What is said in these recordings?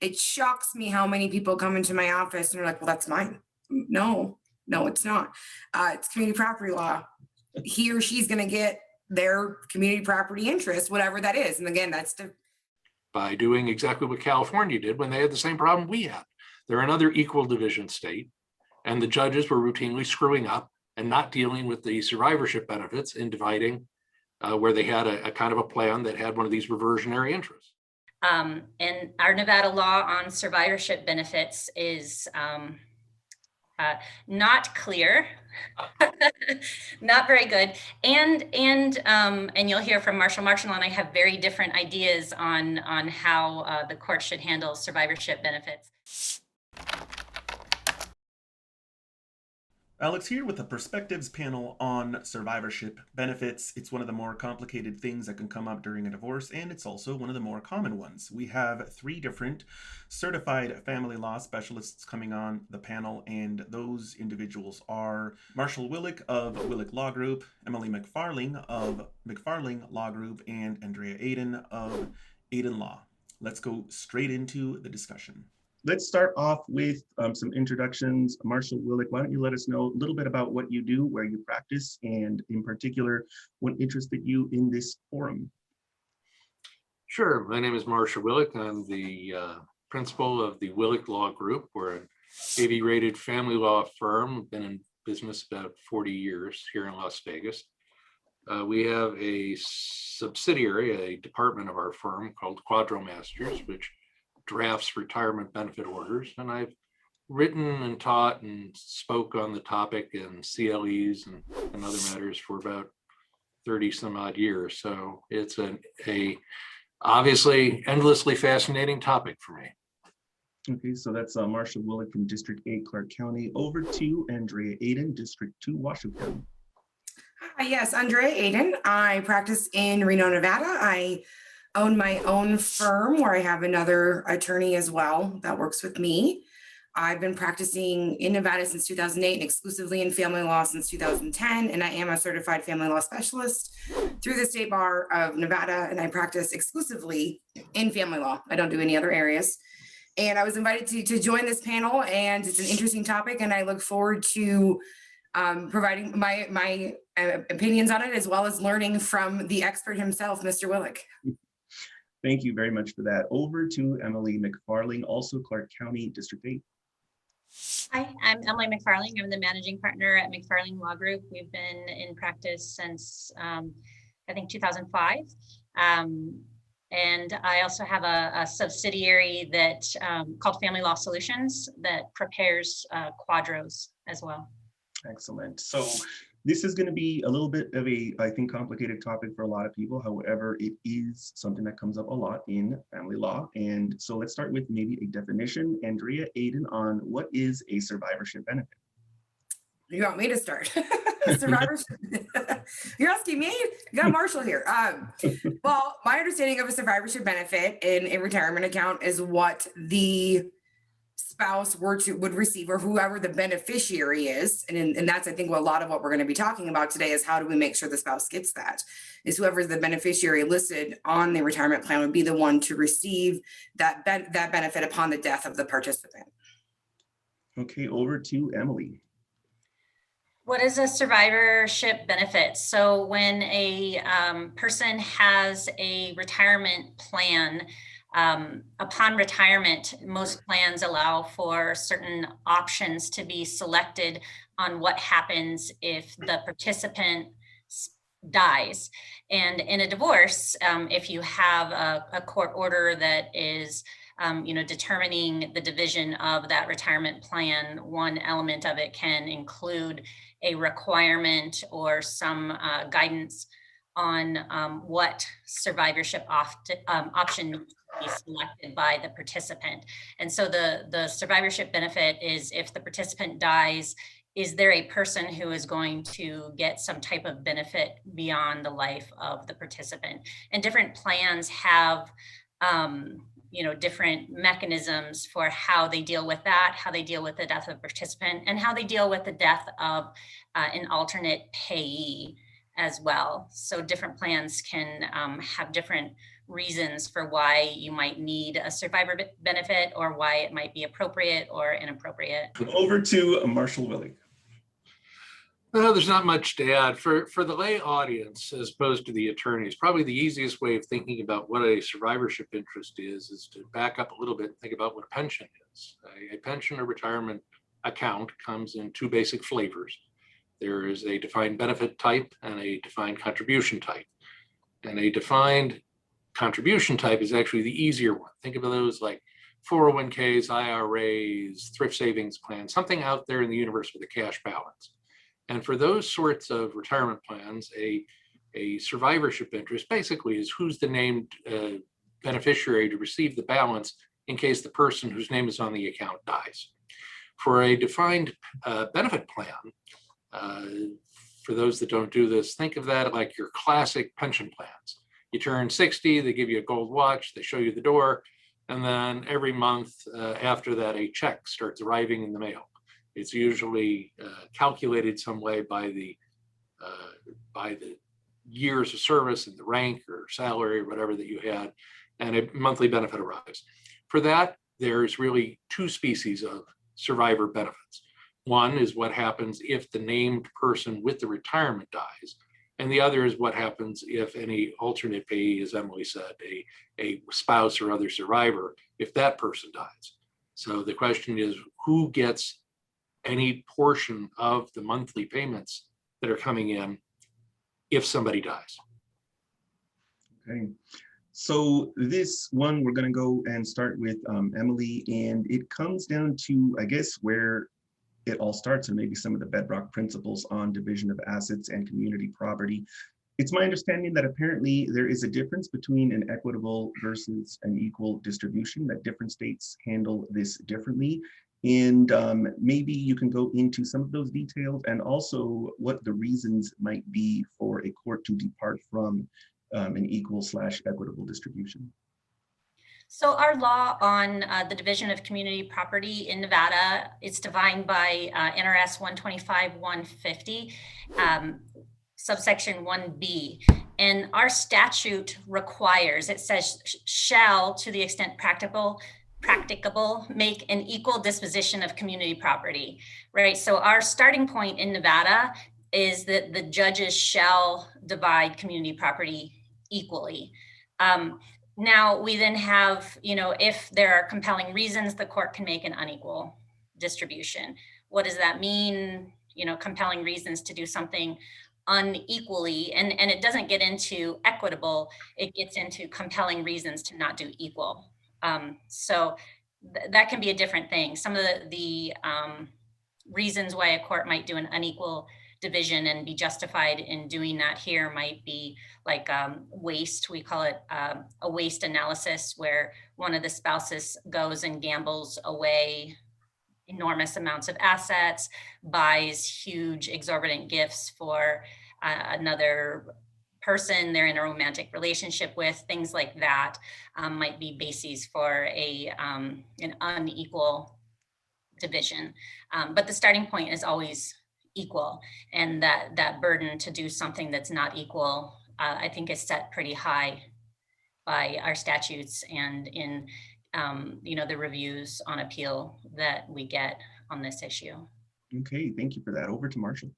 It shocks me how many people come into my office and are like, well, that's mine. No, it's not. It's community property law. He or she's going to get their community property interest, whatever that is. And again, that's by doing exactly what California did when they had the same problem we had. They're another equal division state, and the judges were routinely screwing up and not dealing with the survivorship benefits in dividing where they had a kind of a plan that had one of these reversionary interests. And our Nevada law on survivorship benefits is not clear, not very good, and you'll hear from Marshall and I have very different ideas on how the court should handle survivorship benefits. Alex here with the Perspectives panel on survivorship benefits. It's one of the more complicated things that can come up during a divorce, and it's also one of the more common ones. We have 3 different certified family law specialists coming on the panel, and those individuals are Marshal Willick of Willick Law Group, Emily McFarling of McFarling Law Group, and Andriea Aden of Aden Law. Let's go straight into the discussion. Let's start off with some introductions. Marshal Willick, why don't you let us know a little bit about what you do, where you practice, and in particular, what interested you in this forum? Sure. My name is Marshal Willick. I'm the principal of the Willick Law Group. We're an AV-rated family law firm. We've been in business about 40 years here in Las Vegas. We have a subsidiary, a department of our firm called Quadro Masters, which drafts retirement benefit orders, and I've written and taught and spoke on the topic in CLEs and other matters for about 30 some odd years. So it's a obviously endlessly fascinating topic for me. Okay, so that's Marshal Willick from District 8, Clark County. Over to Andriea Aden, District 2, Washington. Hi, yes, Andriea Aden. I practice in Reno, Nevada. I own my own firm where I have another attorney as well that works with me. I've been practicing in Nevada since 2008 and exclusively in family law since 2010. And I am a certified family law specialist through the State Bar of Nevada. And I practice exclusively in family law. I don't do any other areas. And I was invited to join this panel, and it's an interesting topic. And I look forward to providing my opinions on it, as well as learning from the expert himself, Mr. Willick. Thank you very much for that. Over to Emily McFarling, also Clark County, District 8. Hi, I'm Emily McFarling. I'm the managing partner at McFarling Law Group. We've been in practice since, I think, 2005. And I also have a subsidiary that called Family Law Solutions that prepares quadros as well. Excellent. So this is going to be a little bit of a, I think, complicated topic for a lot of people. However, it is something that comes up a lot in family law. And so let's start with maybe a definition. Andriea Aden, on what is a survivorship benefit? You want me to start? Survivorship. You're asking me? You got Marshall here. Well, my understanding of a survivorship benefit in a retirement account is what the spouse would receive, or whoever the beneficiary is. And that's, I think, what a lot of what we're going to be talking about today is how do we make sure the spouse gets that? Is whoever's the beneficiary listed on the retirement plan would be the one to receive that benefit upon the death of the participant. Okay, over to Emily. What is a survivorship benefit? So when a person has a retirement plan, upon retirement, most plans allow for certain options to be selected on what happens if the participant dies. And in a divorce, if you have a court order that is determining the division of that retirement plan, one element of it can include a requirement or some guidance on what survivorship option needs to be selected by the participant. And so the survivorship benefit is if the participant dies, is there a person who is going to get some type of benefit beyond the life of the participant? And different plans have different mechanisms for how they deal with that, how they deal with the death of a participant, and how they deal with the death of an alternate payee as well. So different plans can have different reasons for why you might need a survivor benefit or why it might be appropriate or inappropriate. Over to Marshal Willick. Well, there's not much to add. For the lay audience, as opposed to the attorneys, probably the easiest way of thinking about what a survivorship interest is to back up a little bit and think about what a pension is. A pension or retirement account comes in two basic flavors. There is a defined benefit type and a defined contribution type. And a defined contribution type is actually the easier one. Think of those like 401ks, IRAs, thrift savings plans, something out there in the universe with a cash balance. And for those sorts of retirement plans, a survivorship interest basically is who's the named beneficiary to receive the balance in case the person whose name is on the account dies. For a defined benefit plan, for those that don't do this, think of that like your classic pension plans. You turn 60, they give you a gold watch, they show you the door, and then every month after that, a check starts arriving in the mail. It's usually calculated some way by the years of service and the rank or salary or whatever that you had, and a monthly benefit arrives. For that, there's really two species of survivor benefits. One is what happens if the named person with the retirement dies, and the other is what happens if any alternate payee, as Emily said, a spouse or other survivor, if that person dies. So the question is, who gets any portion of the monthly payments that are coming in if somebody dies? Okay, so this one, we're going to go and start with Emily, and it comes down to, I guess, where it all starts, and maybe some of the bedrock principles on division of assets and community property. It's my understanding that apparently there is a difference between an equitable versus an equal distribution, that different states handle this differently. And maybe you can go into some of those details and also what the reasons might be for a court to depart from an equal/equitable distribution. So our law on the division of community property in Nevada, it's defined by NRS 125-150, subsection 1B. And our statute requires, it says, shall, to the extent practicable, make an equal disposition of community property, right? So our starting point in Nevada is that the judges shall divide community property equally. Now we then have, if there are compelling reasons, the court can make an unequal distribution. What does that mean? Compelling reasons to do something unequally, and it doesn't get into equitable, it gets into compelling reasons to not do equal. So that can be a different thing. Some of the reasons why a court might do an unequal division and be justified in doing that here might be like waste. We call it a waste analysis, where one of the spouses goes and gambles away enormous amounts of assets, buys huge exorbitant gifts for another person they're in a romantic relationship with. Things like that might be bases for an unequal division. But the starting point is always equal, and that burden to do something that's not equal, I think, is set pretty high by our statutes and in the reviews on appeal that we get on this issue. Okay, thank you for that. Over to Marshall.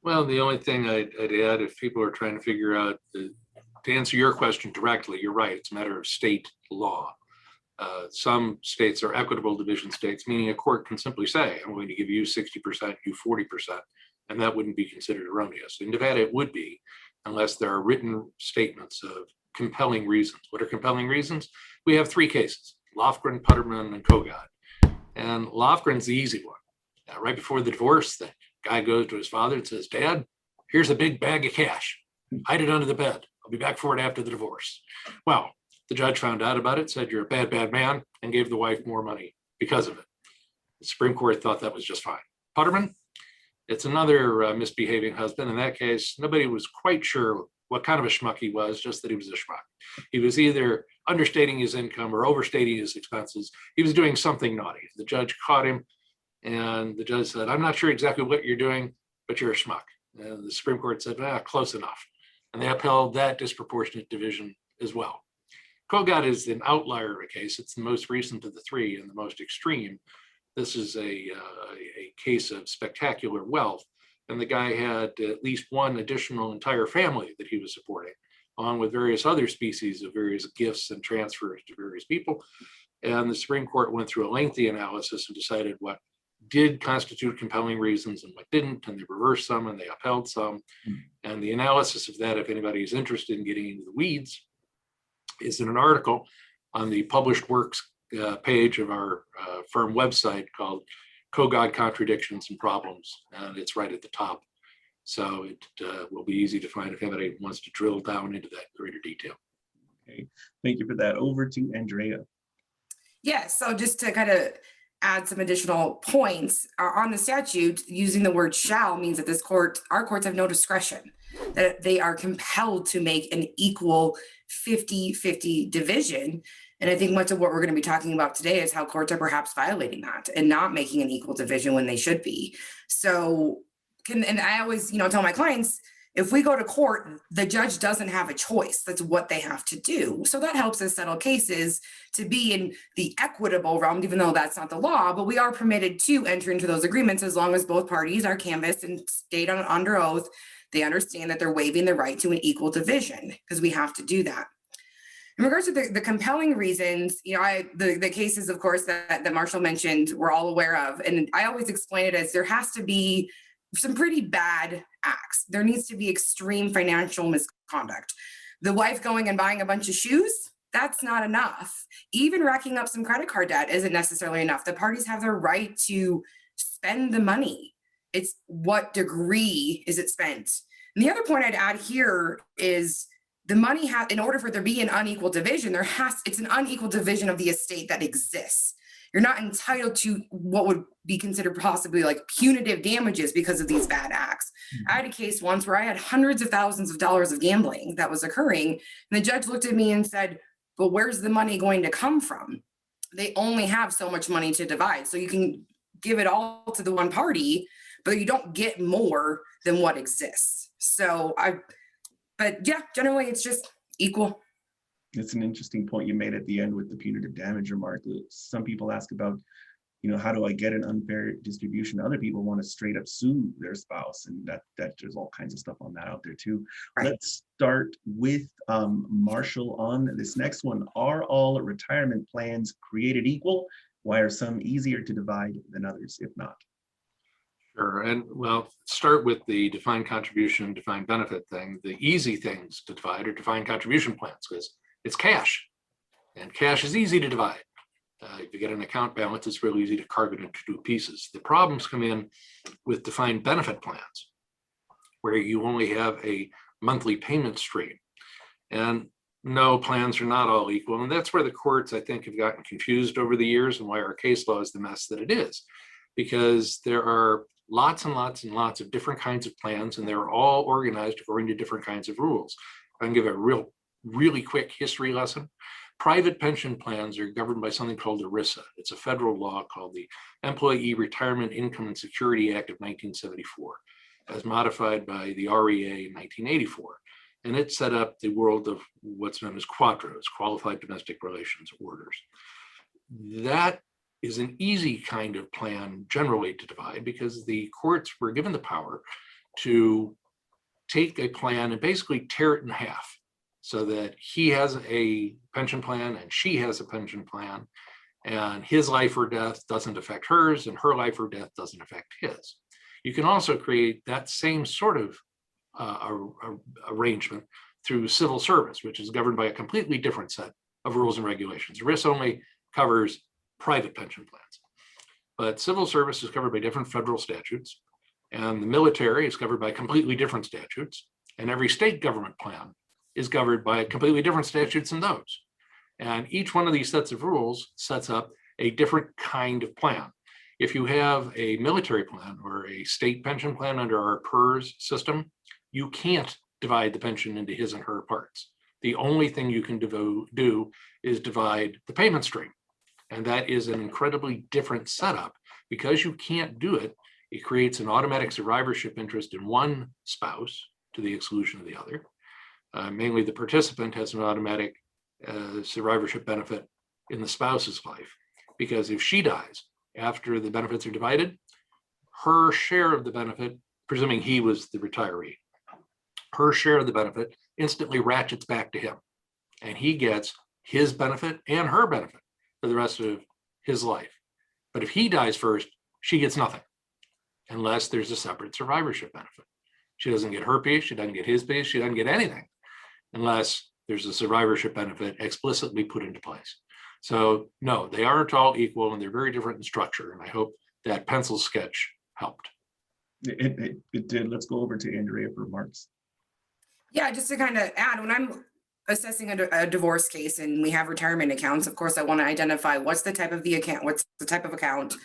Well, the only thing I'd add, if people are trying to figure out, to answer your question directly, you're right, it's a matter of state law. Some states are equitable division states, meaning a court can simply say, I'm going to give you 60%, you 40%, and that wouldn't be considered erroneous. In Nevada, it would be, unless there are written statements of compelling reasons. What are compelling reasons? We have three cases: Lofgren, Putterman, and Kogod. And Lofgren's the easy one. Right before the divorce, the guy goes to his father and says, Dad, here's a big bag of cash. Hide it under the bed. I'll be back for it after the divorce. Well, the judge found out about it, said you're a bad, bad man, and gave the wife more money because of it. The Supreme Court thought that was just fine. Putterman, it's another misbehaving husband. In that case, nobody was quite sure what kind of a schmuck he was, just that he was a schmuck. He was either understating his income or overstating his expenses. He was doing something naughty. The judge caught him, and the judge said, I'm not sure exactly what you're doing, but you're a schmuck. And the Supreme Court said, close enough. And they upheld that disproportionate division as well. Kogod is an outlier of a case. It's the most recent of the three and the most extreme. This is a case of spectacular wealth. And the guy had at least one additional entire family that he was supporting, along with various other species of various gifts and transfers to various people. And the Supreme Court went through a lengthy analysis and decided what did constitute compelling reasons and what didn't, and they reversed some and they upheld some. And the analysis of that, if anybody is interested in getting into the weeds, is in an article on the published works page of our firm website called Kogod Contradictions and Problems, and it's right at the top. So it will be easy to find if anybody wants to drill down into that in greater detail. Okay, thank you for that. Over to Andriea. Yeah, so just to kind of add some additional points on the statute, using the word shall means that our courts have no discretion, that they are compelled to make an equal 50-50 division. And I think much of what we're going to be talking about today is how courts are perhaps violating that and not making an equal division when they should be. So, and I always, tell my clients, if we go to court, the judge doesn't have a choice. That's what they have to do. So that helps us settle cases to be in the equitable realm, even though that's not the law, but we are permitted to enter into those agreements as long as both parties are canvassed and state under oath. They understand that they're waiving the right to an equal division because we have to do that. In regards to the compelling reasons, the cases, of course, that Marshall mentioned, we're all aware of. And I always explain it as there has to be some pretty bad acts. There needs to be extreme financial misconduct. The wife going and buying a bunch of shoes, that's not enough. Even racking up some credit card debt isn't necessarily enough. The parties have the right to spend the money. It's what degree is it spent? And the other point I'd add here is the money in order for there to be an unequal division, it's an unequal division of the estate that exists. You're not entitled to what would be considered possibly like punitive damages because of these bad acts. I had a case once where I had hundreds of thousands of dollars of gambling that was occurring. And the judge looked at me and said, but where's the money going to come from? They only have so much money to divide. So you can give it all to the one party, but you don't get more than what exists. But yeah, generally it's just equal. It's an interesting point you made at the end with the punitive damage remark. Some people ask about, how do I get an unfair distribution? Other people want to straight up sue their spouse, and that there's all kinds of stuff on that out there too. Right. Let's start with Marshall on this next one. Are all retirement plans created equal? Why are some easier to divide than others, if not? Sure, and well, start with the defined contribution, defined benefit thing. The easy things to divide are defined contribution plans because it's cash, and cash is easy to divide. If you get an account balance, it's really easy to carve it into two pieces. The problems come in with defined benefit plans, where you only have a monthly payment stream. And no, plans are not all equal. And that's where the courts, I think, have gotten confused over the years and why our case law is the mess that it is. Because there are lots and lots and lots of different kinds of plans, and they're all organized according to different kinds of rules. I can give a really quick history lesson. Private pension plans are governed by something called ERISA. It's a federal law called the Employee Retirement Income and Security Act of 1974, as modified by the REA in 1984. And it set up the world of what's known as quadros, qualified domestic relations orders. That is an easy kind of plan generally to divide because the courts were given the power to take a plan and basically tear it in half so that he has a pension plan and she has a pension plan, and his life or death doesn't affect hers and her life or death doesn't affect his. You can also create that same sort of arrangement through civil service, which is governed by a completely different set of rules and regulations. ERISA only covers private pension plans, but civil service is covered by different federal statutes, and the military is covered by completely different statutes, and every state government plan is covered by completely different statutes than those. And each one of these sets of rules sets up a different kind of plan. If you have a military plan or a state pension plan under our PERS system, you can't divide the pension into his and her parts. The only thing you can do is divide the payment stream. And that is an incredibly different setup. Because you can't do it, it creates an automatic survivorship interest in one spouse to the exclusion of the other. Mainly the participant has an automatic survivorship benefit in the spouse's life, because if she dies after the benefits are divided, her share of the benefit, presuming he was the retiree, her share of the benefit instantly ratchets back to him, and he gets his benefit and her benefit for the rest of his life. But if he dies first, she gets nothing unless there's a separate survivorship benefit. She doesn't get her piece, she doesn't get his piece, she doesn't get anything unless there's a survivorship benefit explicitly put into place. So no, they aren't all equal, and they're very different in structure. And I hope that pencil sketch helped. It did. Let's go over to Andriea for remarks. Yeah, just to kind of add, when I'm assessing a divorce case and we have retirement accounts, of course, I want to identify what's the type of the account, what's the type of account,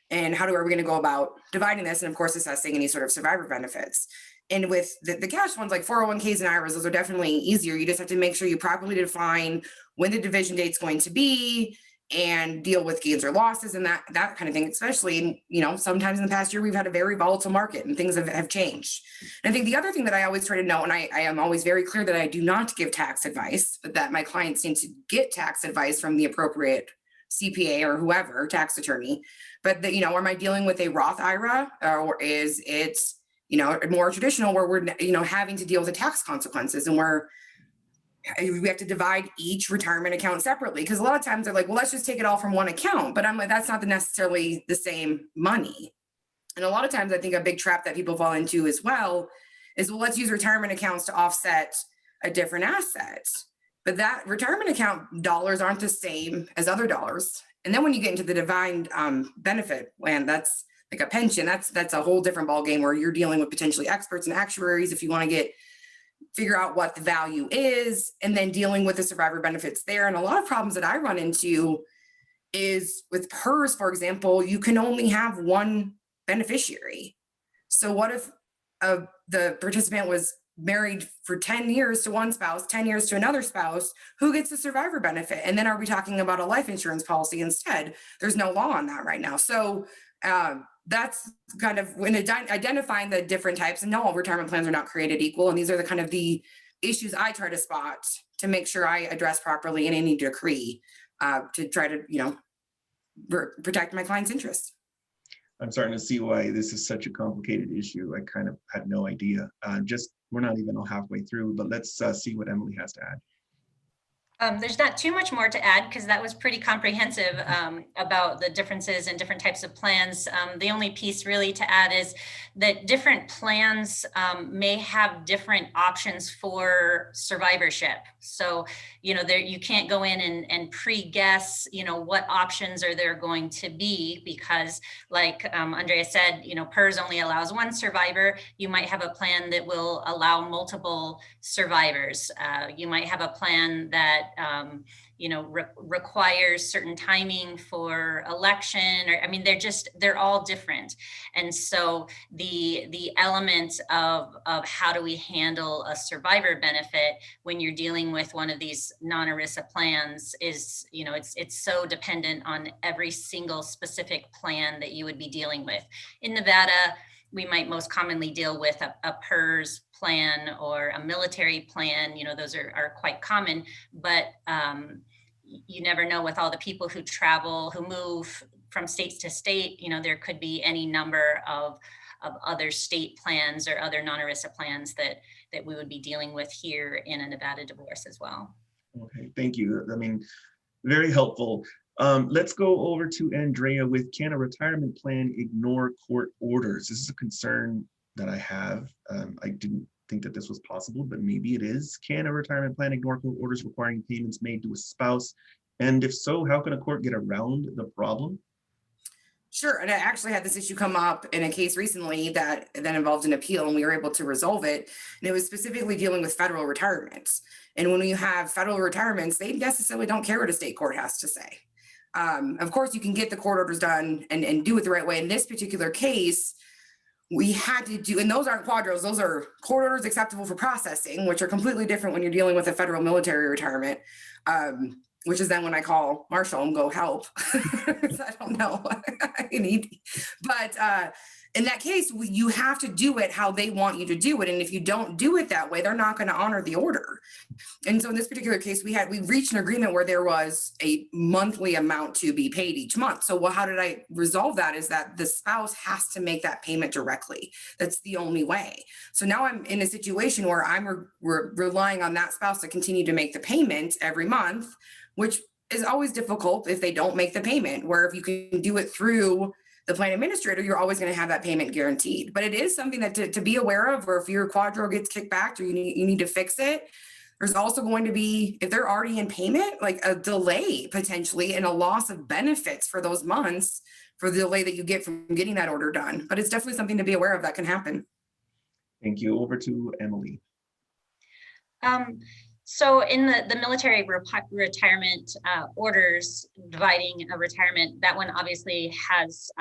and are we going to go about dividing this, and of course, assessing any sort of survivor benefits. And with the cash ones like 401ks and IRAs, those are definitely easier. You just have to make sure you properly define when the division date's going to be and deal with gains or losses and that kind of thing, especially, sometimes in the past year, we've had a very volatile market and things have changed. And I think the other thing that I always try to know, and I am always very clear that I do not give tax advice, but that my clients need to get tax advice from the appropriate CPA or whoever, tax attorney. But am I dealing with a Roth IRA, or is it, more traditional where we're, having to deal with the tax consequences, and we have to divide each retirement account separately? Because a lot of times they're like, well, let's just take it all from one account. But I'm like, that's not necessarily the same money. And a lot of times I think a big trap that people fall into as well is, well, let's use retirement accounts to offset a different asset. But that retirement account dollars aren't the same as other dollars. And then when you get into the defined benefit plan, that's like a pension, that's a whole different ballgame where you're dealing with potentially experts and actuaries if you want to figure out what the value is, and then dealing with the survivor benefits there. And a lot of problems that I run into is with PERS, for example, you can only have one beneficiary. So what if the participant was married for 10 years to one spouse, 10 years to another spouse? Who gets the survivor benefit? And then are we talking about a life insurance policy instead? There's no law on that right now. So that's kind of when identifying the different types, and no, all retirement plans are not created equal. And these are the kind of the issues I try to spot to make sure I address properly in any decree to try to, protect my client's interests. I'm starting to see why this is such a complicated issue. I kind of had no idea. We're not even all halfway through, but let's see what Emily has to add. There's not too much more to add because that was pretty comprehensive about the differences in different types of plans. The only piece really to add is that different plans may have different options for survivorship. So, you can't go in and pre-guess, what options are there going to be, because like Andriea said, PERS only allows one survivor. You might have a plan that will allow multiple survivors. You might have a plan that requires certain timing for election, or they're all different. And so the element of how do we handle a survivor benefit when you're dealing with one of these non-ERISA plans is, it's so dependent on every single specific plan that you would be dealing with. In Nevada, we might most commonly deal with a PERS plan or a military plan. Those are quite common, but you never know with all the people who travel, who move from states to state. There could be any number of other state plans or other non-ERISA plans that we would be dealing with here in a Nevada divorce as well. Okay, thank you. Very helpful. Let's go over to Andriea with, can a retirement plan ignore court orders? This is a concern that I have. I didn't think that this was possible, but maybe it is. Can a retirement plan ignore court orders requiring payments made to a spouse? And if so, how can a court get around the problem? Sure. And I actually had this issue come up in a case recently that involved an appeal, and we were able to resolve it. And it was specifically dealing with federal retirements. And when you have federal retirements, they necessarily don't care what a state court has to say. Of course, you can get the court orders done and do it the right way. In this particular case, we had to do, and those aren't quadros, those are court orders acceptable for processing, which are completely different when you're dealing with a federal military retirement, which is then when I call Marshal and go help. I don't know. But in that case, you have to do it how they want you to do it. And if you don't do it that way, they're not going to honor the order. And so in this particular case, we reached an agreement where there was a monthly amount to be paid each month. So how did I resolve that? Is that the spouse has to make that payment directly. That's the only way. So now I'm in a situation where I'm relying on that spouse to continue to make the payment every month, which is always difficult if they don't make the payment, where if you can do it through the plan administrator, you're always going to have that payment guaranteed. But it is something that to be aware of, or if your quadro gets kicked back or you need to fix it, there's also going to be, if they're already in payment, like a delay potentially and a loss of benefits for those months for the delay that you get from getting that order done. But it's definitely something to be aware of that can happen. Thank you. Over to Emily. So in the military retirement orders, dividing a retirement, that one obviously has,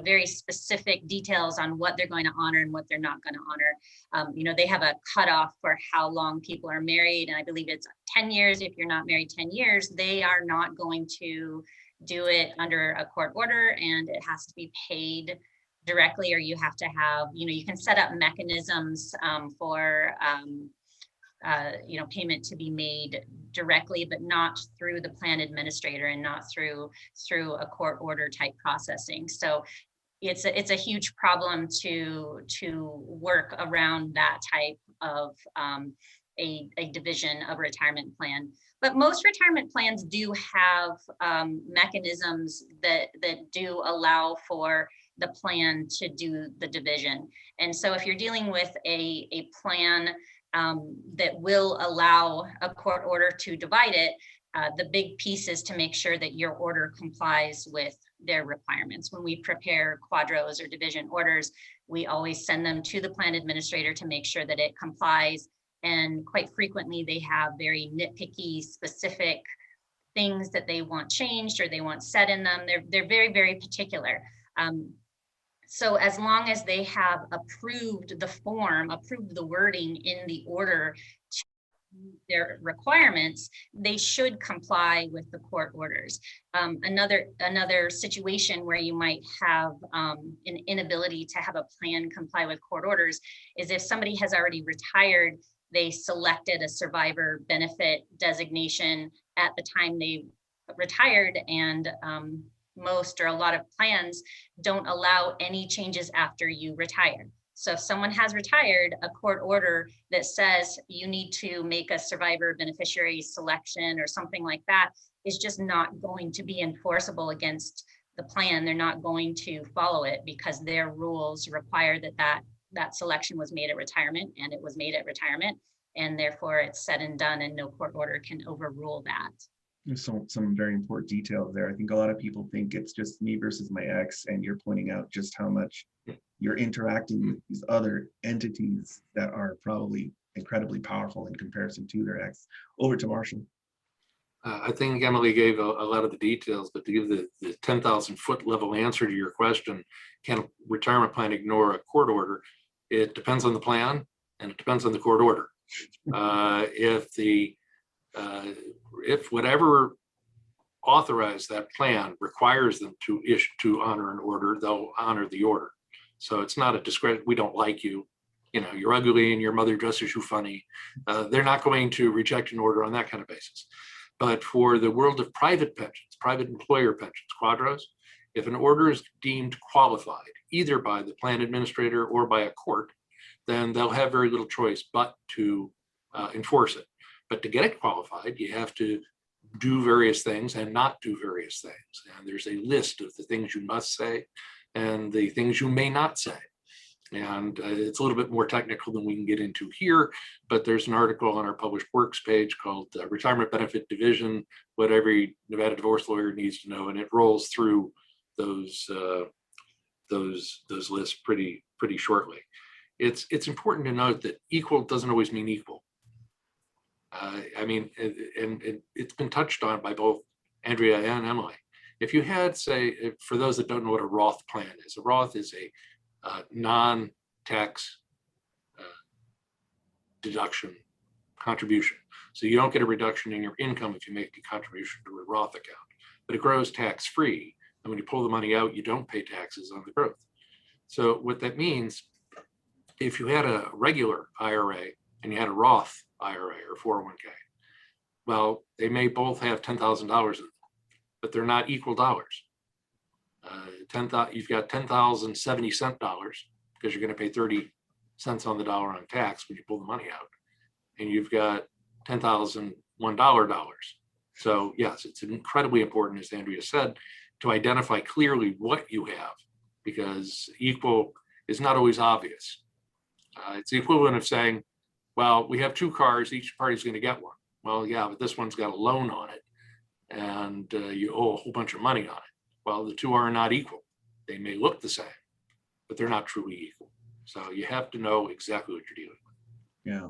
very specific details on what they're going to honor and what they're not going to honor. They have a cutoff for how long people are married. And I believe it's 10 years. If you're not married 10 years, they are not going to do it under a court order, and it has to be paid directly, or you have to have, you can set up mechanisms for payment to be made directly, but not through the plan administrator and not through a court order type processing. So it's a huge problem to work around that type of a division of a retirement plan. But most retirement plans do have mechanisms that do allow for the plan to do the division. And so if you're dealing with a plan that will allow a court order to divide it, the big piece is to make sure that your order complies with their requirements. When we prepare quadros or division orders, we always send them to the plan administrator to make sure that it complies. And quite frequently, they have very nitpicky, specific things that they want changed or they want set in them. They're very, very particular. So as long as they have approved the form, approved the wording in the order to their requirements, they should comply with the court orders. Another situation where you might have an inability to have a plan comply with court orders is if somebody has already retired, they selected a survivor benefit designation at the time they retired, and most or a lot of plans don't allow any changes after you retire. So if someone has retired, a court order that says you need to make a survivor beneficiary selection or something like that is just not going to be enforceable against the plan. They're not going to follow it because their rules require that selection was made at retirement, and it was made at retirement, and therefore it's said and done, and no court order can overrule that. There's some very important details there. I think a lot of people think it's just me versus my ex, and you're pointing out just how much you're interacting with these other entities that are probably incredibly powerful in comparison to their ex. Over to Marshall. I think Emily gave a lot of the details, but to give the 10,000 foot level answer to your question, can a retirement plan ignore a court order? It depends on the plan, and it depends on the court order. If whatever authorized that plan requires them to honor an order, they'll honor the order. So it's not a discretion. We don't like you, you're ugly and your mother dresses you funny. They're not going to reject an order on that kind of basis. But for the world of private pensions, private employer pensions, quadros, if an order is deemed qualified, either by the plan administrator or by a court, then they'll have very little choice but to enforce it. But to get it qualified, you have to do various things and not do various things. And there's a list of the things you must say and the things you may not say. And it's a little bit more technical than we can get into here, but there's an article on our published works page called Retirement Benefit Division, what every Nevada divorce lawyer needs to know. And it rolls through those lists pretty shortly. It's important to note that equal doesn't always mean equal. And it's been touched on by both Andriea and Emily. If you had, say, for those that don't know what a Roth plan is, a Roth is a non-tax deduction contribution. So you don't get a reduction in your income if you make a contribution to a Roth account, but it grows tax-free. And when you pull the money out, you don't pay taxes on the growth. So what that means, if you had a regular IRA and you had a Roth IRA or 401k, well, they may both have $10,000 in them, but they're not equal dollars. You've got $10,070 dollars because you're going to pay 30 cents on the dollar on tax when you pull the money out, and you've got $10,001 dollars. So yes, it's incredibly important, as Andriea said, to identify clearly what you have, because equal is not always obvious. It's the equivalent of saying, well, we have 2 cars, each party's going to get one. Well, yeah, but this one's got a loan on it, and you owe a whole bunch of money on it. Well, the 2 are not equal. They may look the same, but they're not truly equal. So you have to know exactly what you're dealing with. Yeah,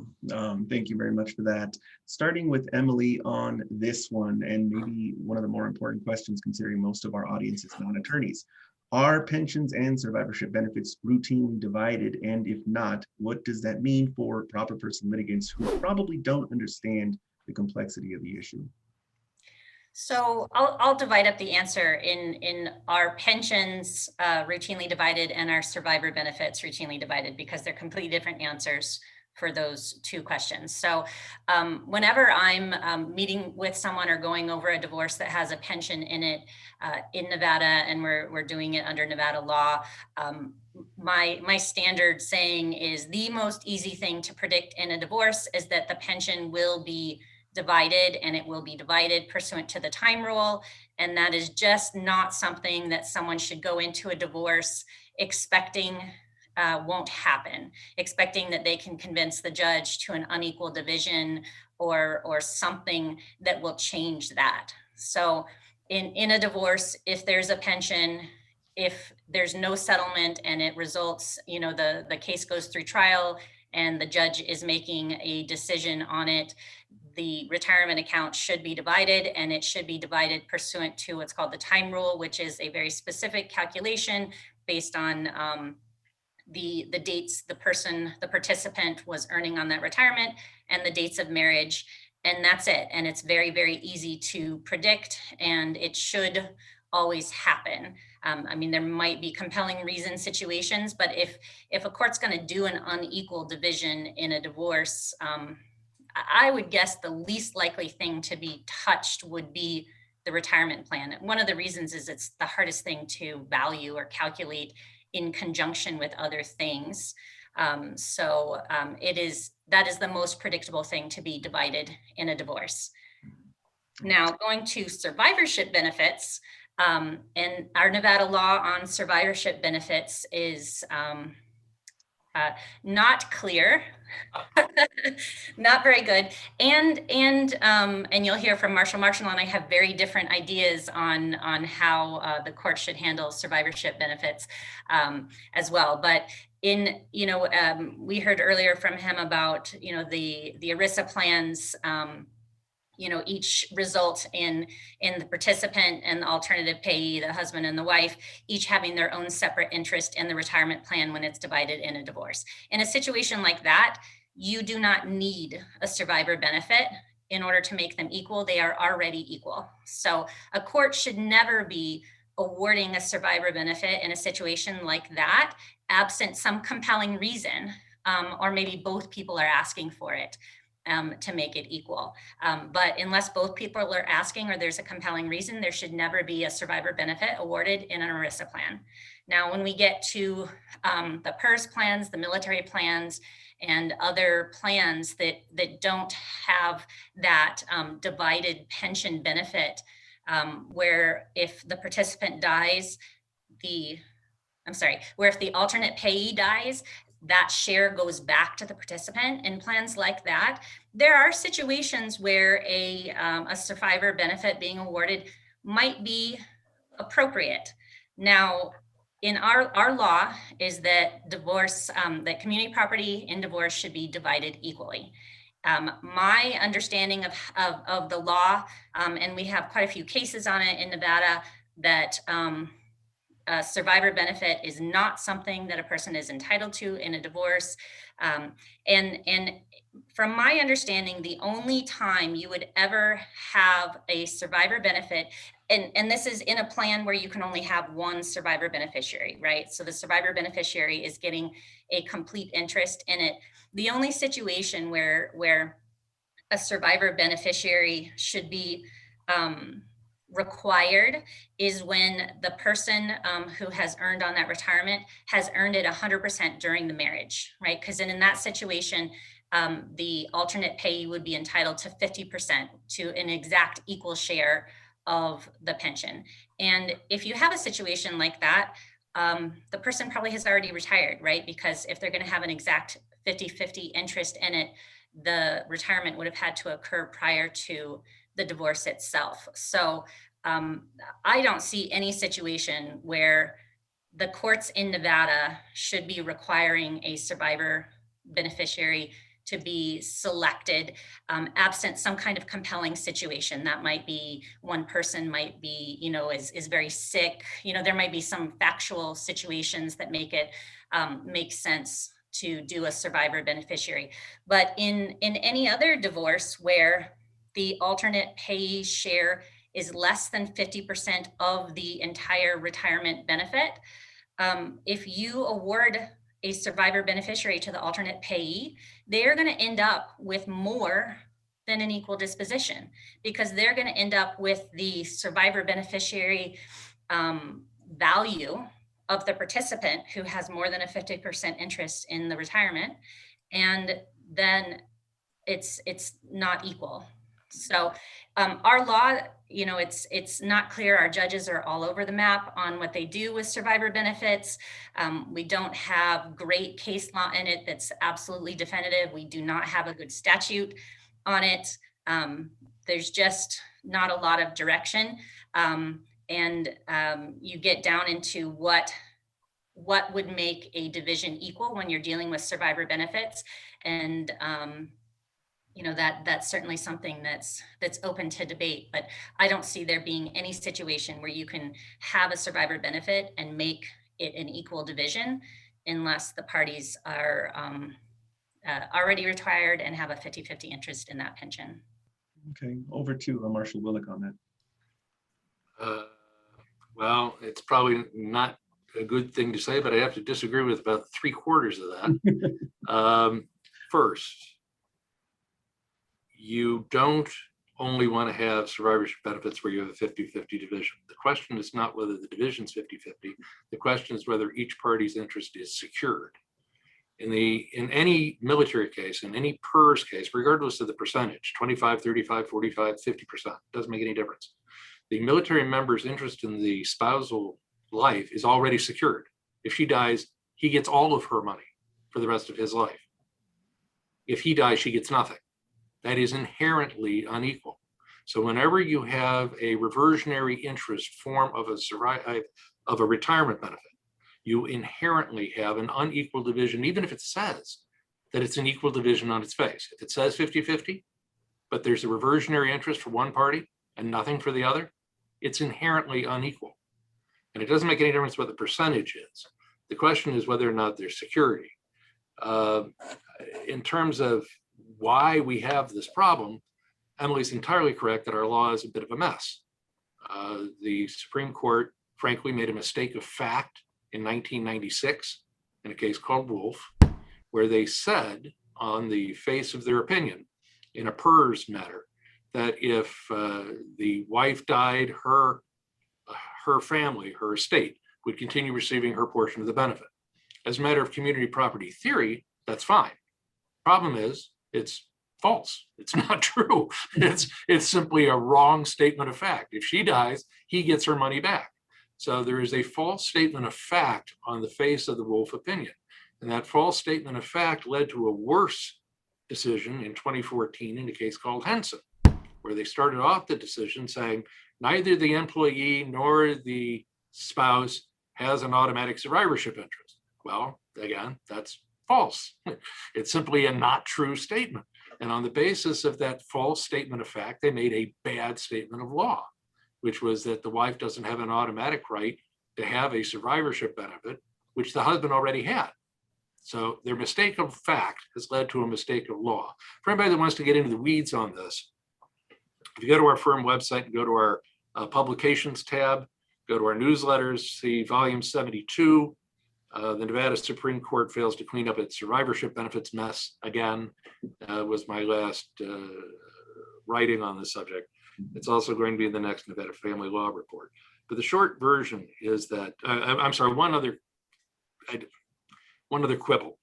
thank you very much for that. Starting with Emily on this one, and maybe one of the more important questions considering most of our audience is non-attorneys. Are pensions and survivorship benefits routinely divided? And if not, what does that mean for proper person litigants who probably don't understand the complexity of the issue? So I'll divide up the answer in our pensions routinely divided and our survivor benefits routinely divided, because they're completely different answers for those 2 questions. So whenever I'm meeting with someone or going over a divorce that has a pension in it in Nevada, and we're doing it under Nevada law, my standard saying is the most easy thing to predict in a divorce is that the pension will be divided, and it will be divided pursuant to the time rule. And that is just not something that someone should go into a divorce expecting won't happen, expecting that they can convince the judge to an unequal division or something that will change that. So in a divorce, if there's a pension, if there's no settlement and it results, the case goes through trial and the judge is making a decision on it, the retirement account should be divided, and it should be divided pursuant to what's called the time rule, which is a very specific calculation based on the dates the participant was earning on that retirement and the dates of marriage. And that's it. And it's very, very easy to predict, and it should always happen. I mean, there might be compelling reason situations, but if a court's going to do an unequal division in a divorce, I would guess the least likely thing to be touched would be the retirement plan. One of the reasons is it's the hardest thing to value or calculate in conjunction with other things. That is the most predictable thing to be divided in a divorce. Now, going to survivorship benefits, and our Nevada law on survivorship benefits is not clear, not very good, and you'll hear from Marshall and I have very different ideas on how the court should handle survivorship benefits as well. But we heard earlier from him about the ERISA plans. Each result in the participant and the alternative payee, the husband and the wife, each having their own separate interest in the retirement plan when it's divided in a divorce. In a situation like that, you do not need a survivor benefit in order to make them equal. They are already equal. So a court should never be awarding a survivor benefit in a situation like that, absent some compelling reason, or maybe both people are asking for it. To make it equal. But unless both people are asking or there's a compelling reason, there should never be a survivor benefit awarded in an ERISA plan. Now, when we get to the PERS plans, the military plans, and other plans that don't have that divided pension benefit, where if the participant dies, where if the alternate payee dies, that share goes back to the participant. In plans like that, there are situations where a survivor benefit being awarded might be appropriate. Now, in our law is that that community property in divorce should be divided equally. My understanding of the law, and we have quite a few cases on it in Nevada, that a survivor benefit is not something that a person is entitled to in a divorce. And from my understanding, the only time you would ever have a survivor benefit, and this is in a plan where you can only have one survivor beneficiary, right? So the survivor beneficiary is getting a complete interest in it. The only situation where a survivor beneficiary should be required is when the person who has earned on that retirement has earned it 100% during the marriage, right? Because in that situation, the alternate payee would be entitled to 50%, to an exact equal share of the pension. And if you have a situation like that, the person probably has already retired, right? Because if they're going to have an exact 50-50 interest in it, the retirement would have had to occur prior to the divorce itself. So I don't see any situation where the courts in Nevada should be requiring a survivor beneficiary to be selected, absent some kind of compelling situation. That might be one person might be, is very sick. There might be some factual situations that make it make sense to do a survivor beneficiary. But in any other divorce where the alternate payee share is less than 50% of the entire retirement benefit, if you award a survivor beneficiary to the alternate payee, they're going to end up with more than an equal disposition, because they're going to end up with the survivor beneficiary value of the participant who has more than a 50% interest in the retirement, and then it's not equal. So our law, it's not clear. Our judges are all over the map on what they do with survivor benefits. We don't have great case law in it that's absolutely definitive. We do not have a good statute on it. There's just not a lot of direction. And you get down into what would make a division equal when you're dealing with survivor benefits. And that's certainly something that's open to debate, but I don't see there being any situation where you can have a survivor benefit and make it an equal division unless the parties are already retired and have a 50-50 interest in that pension. Okay, over to Marshal Willick on that. Well, it's probably not a good thing to say, but I have to disagree with about 3/4 of that. First, you don't only want to have survivorship benefits where you have a 50-50 division. The question is not whether the division's 50-50. The question is whether each party's interest is secured. In any military case, in any PERS case, regardless of the percentage, 25, 35, 45, 50%, doesn't make any difference. The military member's interest in the spousal life is already secured. If she dies, he gets all of her money for the rest of his life. If he dies, she gets nothing. That is inherently unequal. So whenever you have a reversionary interest form of a retirement benefit, you inherently have an unequal division, even if it says that it's an equal division on its face. If it says 50-50, but there's a reversionary interest for one party and nothing for the other, it's inherently unequal. And it doesn't make any difference what the percentage is. The question is whether or not there's security. In terms of why we have this problem, Emily's entirely correct that our law is a bit of a mess. The Supreme Court, frankly, made a mistake of fact in 1996 in a case called Wolf, where they said on the face of their opinion in a PERS matter that if the wife died, her family, her estate, would continue receiving her portion of the benefit. As a matter of community property theory, that's fine. Problem is, it's false. It's not true. It's simply a wrong statement of fact. If she dies, he gets her money back. So there is a false statement of fact on the face of the Wolf opinion. And that false statement of fact led to a worse decision in 2014 in a case called Henson, where they started off the decision saying neither the employee nor the spouse has an automatic survivorship interest. Well, again, that's false. It's simply a not true statement. And on the basis of that false statement of fact, they made a bad statement of law, which was that the wife doesn't have an automatic right to have a survivorship benefit, which the husband already had. So their mistake of fact has led to a mistake of law. For anybody that wants to get into the weeds on this, if you go to our firm website and go to our publications tab, go to our newsletters, see volume 72. The Nevada Supreme Court fails to clean up its survivorship benefits mess again, was my last writing on this subject. It's also going to be in the next Nevada Family Law Report. But the short version is that, I'm sorry, one other quibble.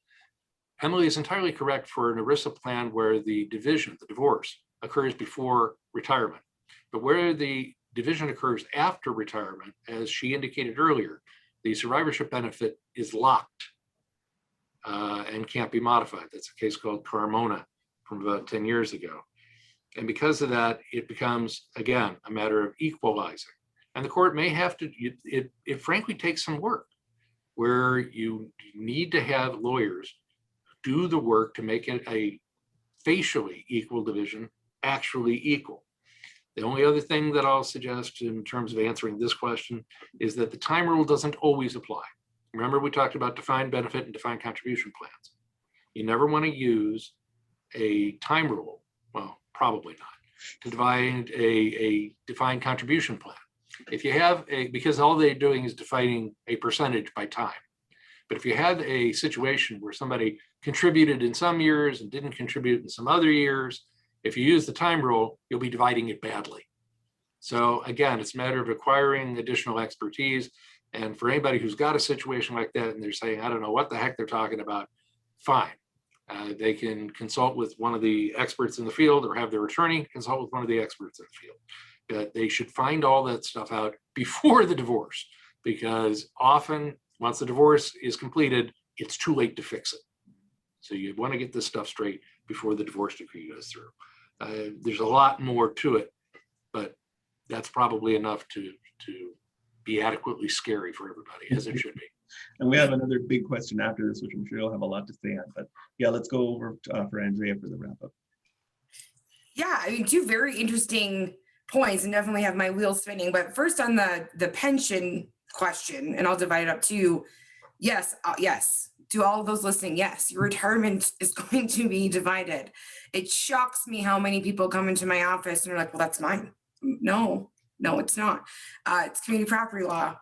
Emily is entirely correct for an ERISA plan where the division, the divorce, occurs before retirement. But where the division occurs after retirement, as she indicated earlier, the survivorship benefit is locked and can't be modified. That's a case called Carmona from about 10 years ago. And because of that, it becomes, again, a matter of equalizing. And the court may have to, it frankly takes some work where you need to have lawyers do the work to make it a facially equal division actually equal. The only other thing that I'll suggest in terms of answering this question is that the time rule doesn't always apply. Remember, we talked about defined benefit and defined contribution plans. You never want to use a time rule, well, probably not, to divide a defined contribution plan. If you have because all they're doing is defining a percentage by time. But if you had a situation where somebody contributed in some years and didn't contribute in some other years, if you use the time rule, you'll be dividing it badly. So again, it's a matter of acquiring additional expertise. And for anybody who's got a situation like that and they're saying, I don't know what the heck they're talking about, fine. They can consult with one of the experts in the field or have their attorney consult with one of the experts in the field. But they should find all that stuff out before the divorce, because often once the divorce is completed, it's too late to fix it. So you want to get this stuff straight before the divorce decree goes through. There's a lot more to it, but that's probably enough to be adequately scary for everybody, as it should be. And we have another big question after this, which I'm sure you'll have a lot to say on. But yeah, let's go over for Andriea for the wrap up. Yeah, I mean, two very interesting points and definitely have my wheels spinning. But first on the pension question, and I'll divide it up to yes, yes. To all of those listening, yes, your retirement is going to be divided. It shocks me how many people come into my office and are like, well, that's mine. No, it's not. It's community property law.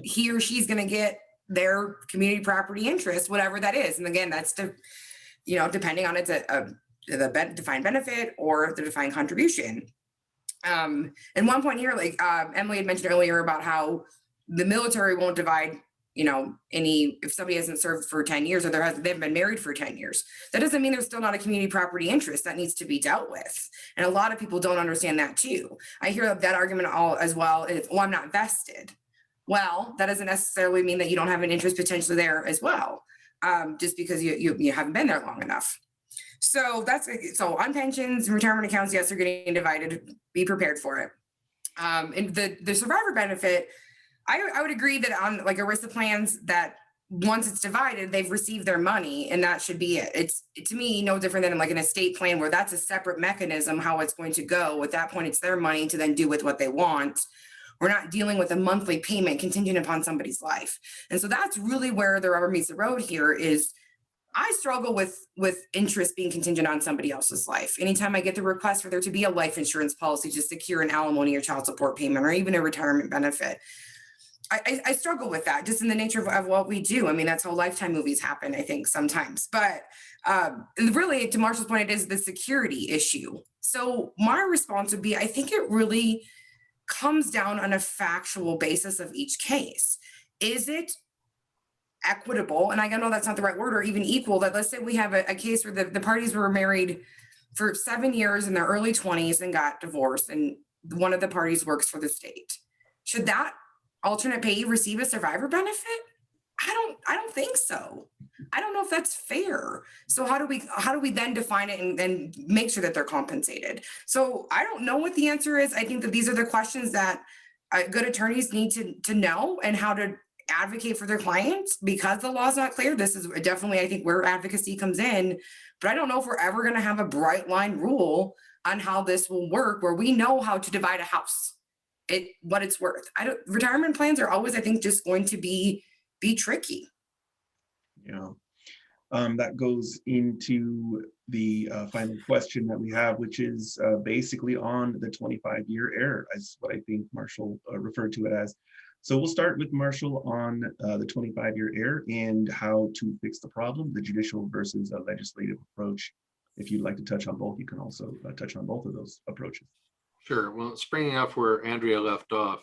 He or she's going to get their community property interest, whatever that is. And again, that's depending on it's the defined benefit or the defined contribution. And one point here, like Emily had mentioned earlier about how the military won't divide, if somebody hasn't served for 10 years or they've been married for 10 years, that doesn't mean there's still not a community property interest that needs to be dealt with. And a lot of people don't understand that too. I hear that argument all as well is, well, I'm not vested. Well, that doesn't necessarily mean that you don't have an interest potentially there as well, just because you haven't been there long enough. So so on pensions and retirement accounts, yes, they're getting divided. Be prepared for it. And the survivor benefit, I would agree that on like ERISA plans that once it's divided, they've received their money and that should be it. It's to me no different than like an estate plan where that's a separate mechanism, how it's going to go. At that point, it's their money to then do with what they want. We're not dealing with a monthly payment contingent upon somebody's life. And so that's really where the rubber meets the road here is I struggle with interest being contingent on somebody else's life. Anytime I get the request for there to be a life insurance policy to secure an alimony or child support payment or even a retirement benefit, I struggle with that just in the nature of what we do. I mean, that's how Lifetime movies happen, I think, sometimes. But really, to Marshal's point, it is the security issue. So my response would be, I think it really comes down on a factual basis of each case. Is it equitable? And I know that's not the right word, or even equal, that let's say we have a case where the parties were married for 7 years in their early 20s and got divorced, and one of the parties works for the state. Should that alternate payee receive a survivor benefit? I don't think so. I don't know if that's fair. So how do we then define it and make sure that they're compensated? So I don't know what the answer is. I think that these are the questions that good attorneys need to know, and how to advocate for their clients, because the law's not clear. This is definitely, I think, where advocacy comes in. But I don't know if we're ever going to have a bright line rule on how this will work, where we know how to divide a house, what it's worth. Retirement plans are always, I think, just going to be tricky. Yeah. That goes into the final question that we have, which is basically on the 25-year error, as what I think Marshall referred to it as. So we'll start with Marshall on the 25-year error and how to fix the problem, the judicial versus a legislative approach. If you'd like to touch on both, you can also touch on both of those approaches. Sure. Well, springing off where Andrea left off,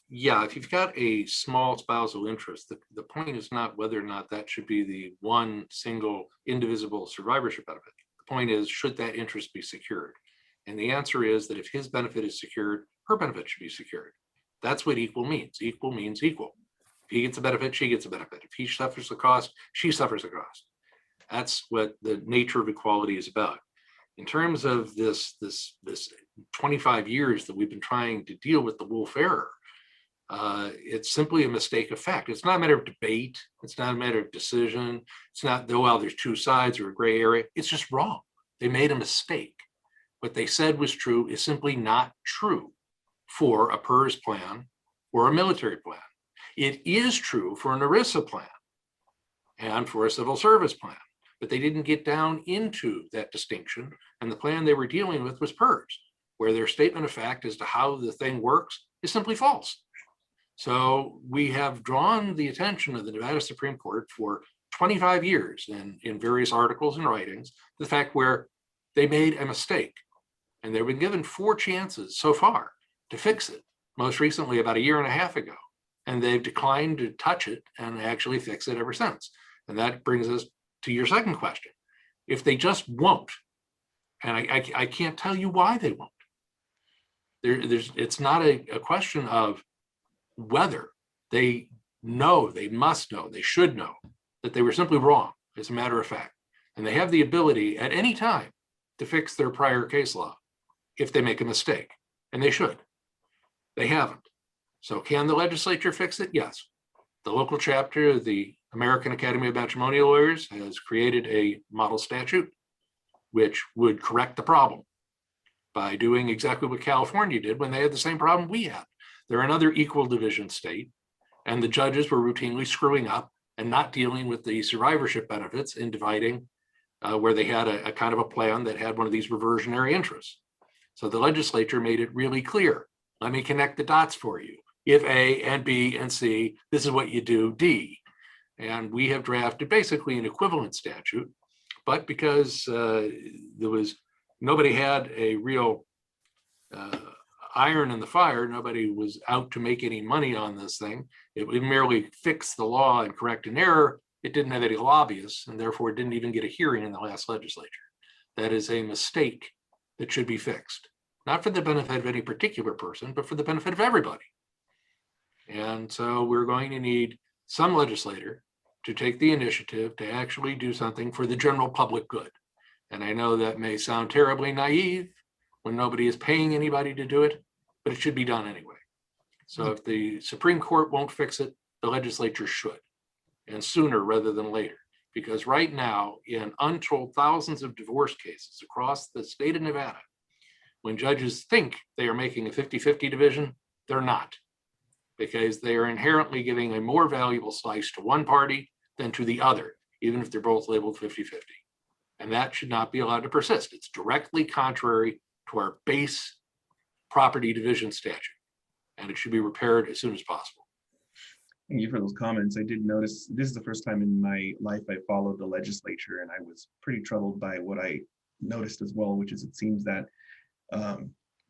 yeah, if you've got a small spousal interest, the point is not whether or not that should be the one single indivisible survivorship benefit. The point is, should that interest be secured? And the answer is that if his benefit is secured, her benefit should be secured. That's what equal means. Equal means equal. If he gets a benefit, she gets a benefit. If he suffers the cost, she suffers the cost. That's what the nature of equality is about. In terms of this 25 years that we've been trying to deal with the Wolf error, it's simply a mistake of fact. It's not a matter of debate. It's not a matter of decision. It's not, well, there's two sides or a gray area. It's just wrong. They made a mistake. What they said was true is simply not true for a PERS plan or a military plan. It is true for an ERISA plan and for a civil service plan, but they didn't get down into that distinction. And the plan they were dealing with was PERS, where their statement of fact as to how the thing works is simply false. So we have drawn the attention of the Nevada Supreme Court for 25 years in various articles and writings, the fact where they made a mistake. And they've been given 4 chances so far to fix it, most recently about a year and a half ago. And they've declined to touch it and actually fix it ever since. And that brings us to your second question. If they just won't, and I can't tell you why they won't. It's not a question of whether. They know, they must know, they should know that they were simply wrong, as a matter of fact. And they have the ability at any time to fix their prior case law if they make a mistake, and they should. They haven't. So can the legislature fix it? Yes. The local chapter of the American Academy of Matrimonial Lawyers has created a model statute which would correct the problem by doing exactly what California did when they had the same problem we had. They're another equal division state, and the judges were routinely screwing up and not dealing with the survivorship benefits in dividing where they had a kind of a plan that had one of these reversionary interests. So the legislature made it really clear. Let me connect the dots for you. If A and B and C, this is what you do, D. And we have drafted basically an equivalent statute, but because nobody had a real iron in the fire, nobody was out to make any money on this thing. It would merely fix the law and correct an error. It didn't have any lobbyists, and therefore it didn't even get a hearing in the last legislature. That is a mistake that should be fixed, not for the benefit of any particular person, but for the benefit of everybody. And so we're going to need some legislator to take the initiative to actually do something for the general public good. And I know that may sound terribly naive when nobody is paying anybody to do it, but it should be done anyway. So if the Supreme Court won't fix it, the legislature should, and sooner rather than later. Because right now, in untold thousands of divorce cases across the state of Nevada, when judges think they are making a 50-50 division, they're not, because they are inherently giving a more valuable slice to one party than to the other, even if they're both labeled 50-50. And that should not be allowed to persist. It's directly contrary to our base property division statute, and it should be repaired as soon as possible. Thank you for those comments. I did notice this is the first time in my life I followed the legislature, and I was pretty troubled by what I noticed as well, which is it seems that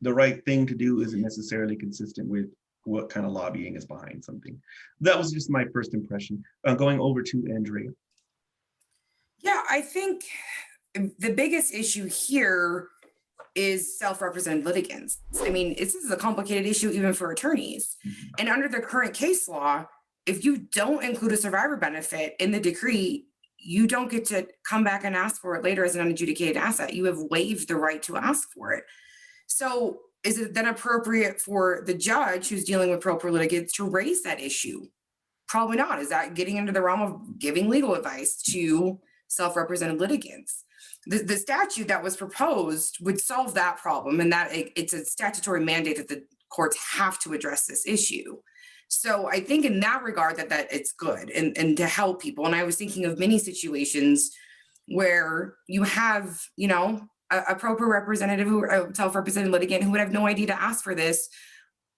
the right thing to do isn't necessarily consistent with what kind of lobbying is behind something. That was just my first impression. Going over to Andriea. Yeah, I think the biggest issue here is self-represented litigants. I mean, this is a complicated issue even for attorneys. And under the current case law, if you don't include a survivor benefit in the decree, you don't get to come back and ask for it later as an unadjudicated asset. You have waived the right to ask for it. So is it then appropriate for the judge who's dealing with pro per litigants to raise that issue? Probably not. Is that getting into the realm of giving legal advice to self-represented litigants? The statute that was proposed would solve that problem, and that it's a statutory mandate that the courts have to address this issue. So I think in that regard that it's good and to help people. And I was thinking of many situations where you have, a proper representative who a self-represented litigant who would have no idea to ask for this.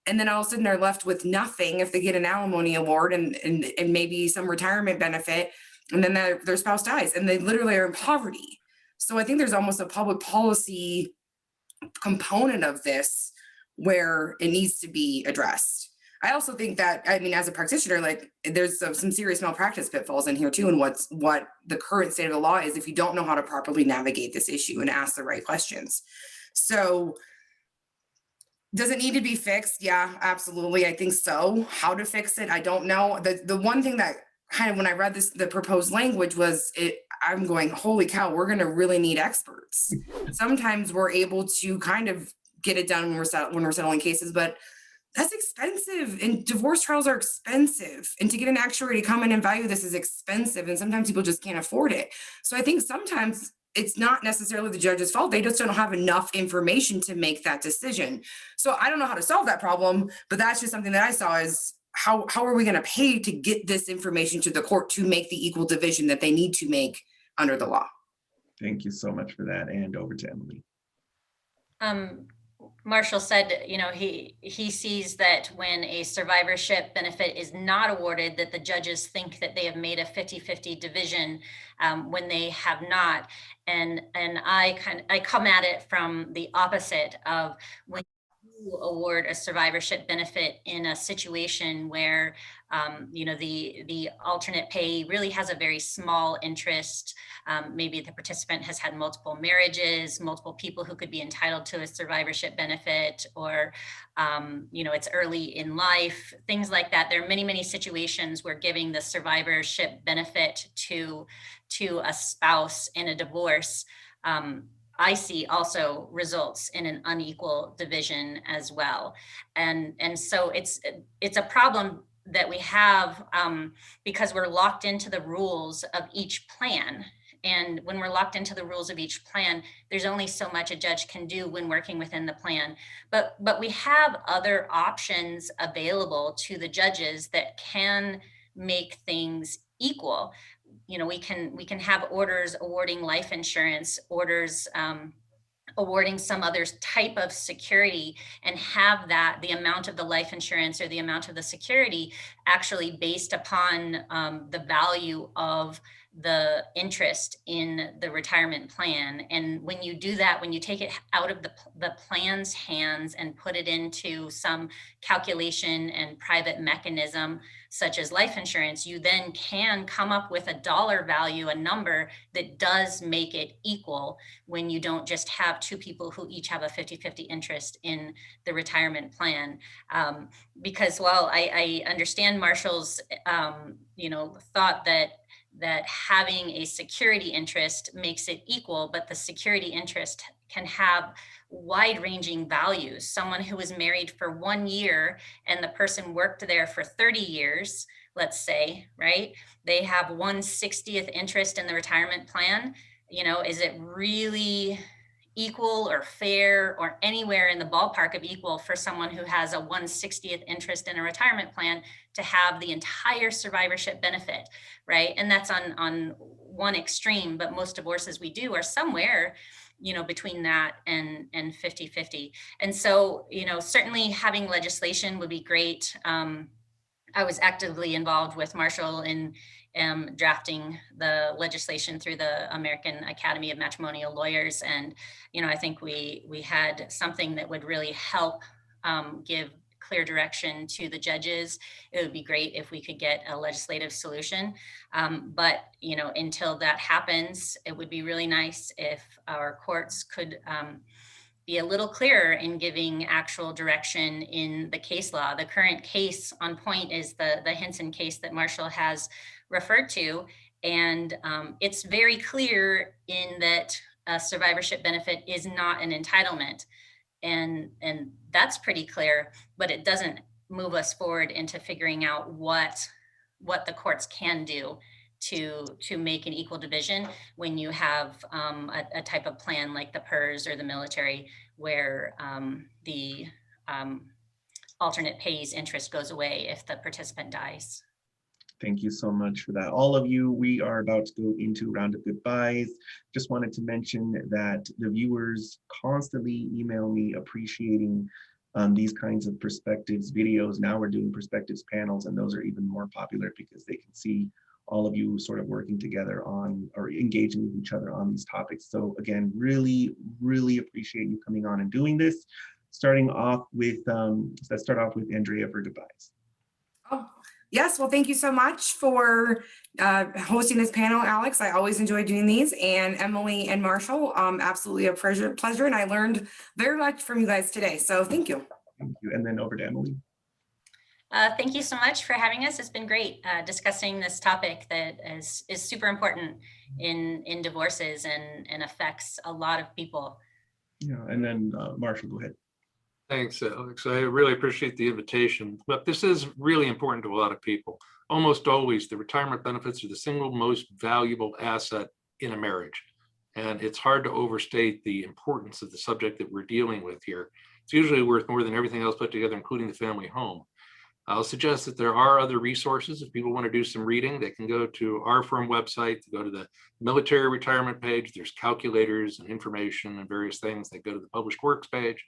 And then all of a sudden they're left with nothing if they get an alimony award and maybe some retirement benefit, and then their spouse dies and they literally are in poverty. So I think there's almost a public policy component of this where it needs to be addressed. I also think that, I mean, as a practitioner, like there's some serious malpractice pitfalls in here too, and what the current state of the law is if you don't know how to properly navigate this issue and ask the right questions. So does it need to be fixed? Yeah, absolutely. I think so. How to fix it, I don't know. The one thing that kind of when I read the proposed language was I'm going, holy cow, we're gonna really need experts. Sometimes we're able to kind of get it done when we're settling cases, but that's expensive, and divorce trials are expensive. And to get an actuary to come in and value this is expensive, and sometimes people just can't afford it. So I think sometimes it's not necessarily the judge's fault. They just don't have enough information to make that decision. So I don't know how to solve that problem, but that's just something that I saw is how are we going to pay to get this information to the court to make the equal division that they need to make under the law? Thank you so much for that. And over to Emily. Marshall said, he sees that when a survivorship benefit is not awarded, that the judges think that they have made a 50-50 division when they have not. And I come at it from the opposite of when you award a survivorship benefit in a situation where the alternate pay really has a very small interest. Maybe the participant has had multiple marriages, multiple people who could be entitled to a survivorship benefit, or it's early in life, things like that. There are many, many situations where giving the survivorship benefit to a spouse in a divorce, I see also results in an unequal division as well. And so it's a problem that we have because we're locked into the rules of each plan. And when we're locked into the rules of each plan, there's only so much a judge can do when working within the plan. But we have other options available to the judges that can make things equal. We can have orders awarding life insurance, orders awarding some other type of security, and have that the amount of the life insurance or the amount of the security actually based upon the value of the interest in the retirement plan. And when you do that, when you take it out of the plan's hands and put it into some calculation and private mechanism such as life insurance, you then can come up with a dollar value, a number that does make it equal when you don't just have two people who each have a 50-50 interest in the retirement plan. Because while I understand Marshall's thought that having a security interest makes it equal, but the security interest can have wide-ranging values. Someone who was married for 1 year and the person worked there for 30 years, let's say, right? They have 1/60th interest in the retirement plan. Is it really equal or fair or anywhere in the ballpark of equal for someone who has a 1/60th interest in a retirement plan to have the entire survivorship benefit, right? And that's on one extreme, but most divorces we do are somewhere between that and 50-50. And so, certainly having legislation would be great. I was actively involved with Marshall in drafting the legislation through the American Academy of Matrimonial Lawyers. And, I think we had something that would really help give clear direction to the judges. It would be great if we could get a legislative solution. But, until that happens, it would be really nice if our courts could be a little clearer in giving actual direction in the case law. The current case on point is the Henson case that Marshall has referred to. And it's very clear in that a survivorship benefit is not an entitlement. And that's pretty clear, but it doesn't move us forward into figuring out what the courts can do to make an equal division when you have a type of plan like the PERS or the military, where alternate pays interest goes away if the participant dies. Thank you so much for that. All of you, we are about to go into a round of goodbyes. Just wanted to mention that the viewers constantly email me appreciating these kinds of perspectives videos. Now we're doing perspectives panels, and those are even more popular because they can see all of you sort of working together on or engaging with each other on these topics. So again, really, really appreciate you coming on and doing this. Starting off with, let's start off with Andrea for goodbyes. Oh, yes. Well, thank you so much for hosting this panel, Alex. I always enjoy doing these. And Emily and Marshall, absolutely a pleasure. And I learned very much from you guys today. So thank you. Thank you. And then over to Emily. Thank you so much for having us. It's been great discussing this topic that is super important in divorces and affects a lot of people. Yeah, and then Marshall, go ahead. Thanks, Alex. I really appreciate the invitation, but this is really important to a lot of people. Almost always, the retirement benefits are the single most valuable asset in a marriage. And it's hard to overstate the importance of the subject that we're dealing with here. It's usually worth more than everything else put together, including the family home. I'll suggest that there are other resources. If people want to do some reading, they can go to our firm website, go to the military retirement page. There's calculators and information and various things. They go to the published works page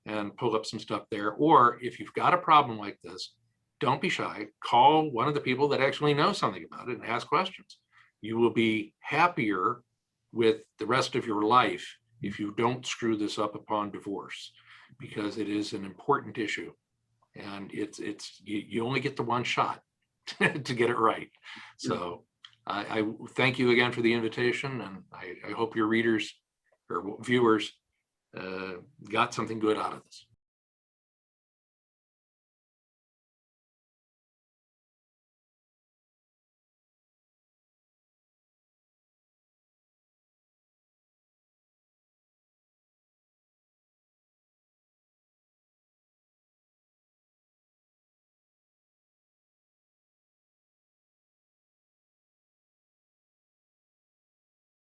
and pull up some stuff there. Or if you've got a problem like this, don't be shy. Call one of the people that actually know something about it and ask questions. You will be happier with the rest of your life if you don't screw this up upon divorce, because it is an important issue. And you only get the one shot to get it right. So I thank you again for the invitation, and I hope your readers or viewers got something good out of this.